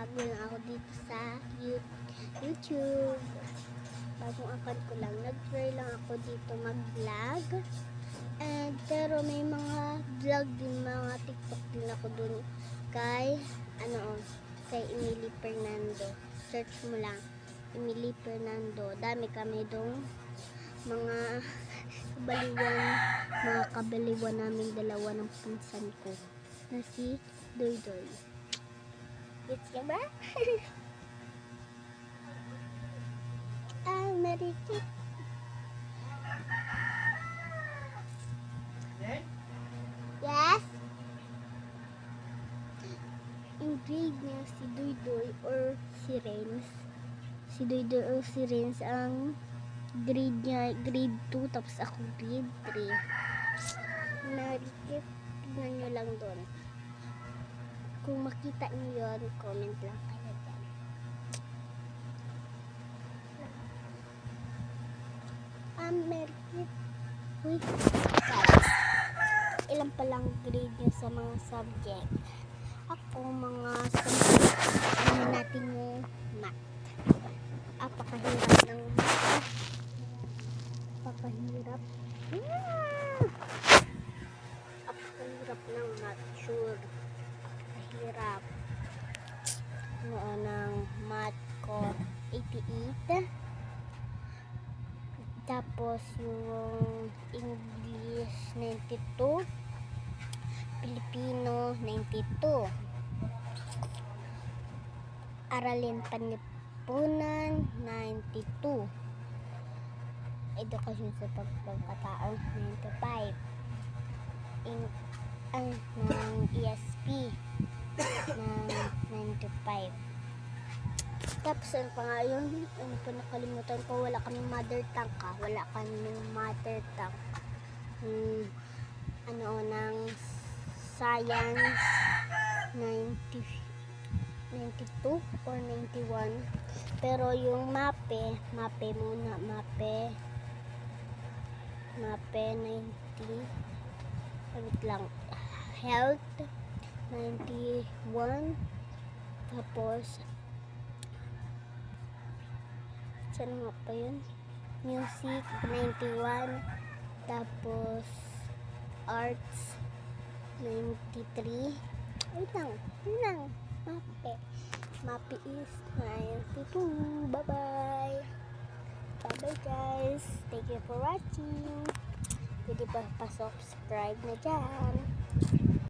bago lang ako dito sa YouTube. Bagong account ko lang. Nag-try lang ako dito mag-vlog. And pero may mga vlog din, mga TikTok din ako dun kay kay Emily Fernando. Search mo lang Emily Fernando. Dami kami dong mga kabaliwan namin dalawa ng pinsan ko na si Doy Doy. Gets niya ba? Marikit. Yes? Yung grade niya si Doy Doy or si Renz. Si Doy Doy or si Renz ang grade niya, grade 2, tapos ako grade 3. Marikit. Tignan nyo lang doon. Kung makita nyo yun, comment lang kayo dyan. Marikit. Uy, guys. Ilan palang grade nyo sa mga subject? Ako, mga subject. Ano natin yung math. Apakahirap ng math. Apakahirap. Apakahirap ng math. Sure. Apakahirap. Noon ng math ko 88. Tapos yung English 92. Filipino 92. Aralin Panlipunan 92. Edukasyon sa pagkatao 95. Ng ESP ng 95. Tapos ano pa nga yun? Ano pa nakalimutan ko? Wala kaming mother tongue ka. Wala kaming mother tongue. Ng science 92 or 91. Pero yung mape muna, mape 90. Wait lang. Health 91. Tapos saan nga pa yun? Music 91. Tapos arts 93. Wait lang. Mape is 92. Bye-bye guys. Thank you for watching. Pwede pa subscribe na dyan.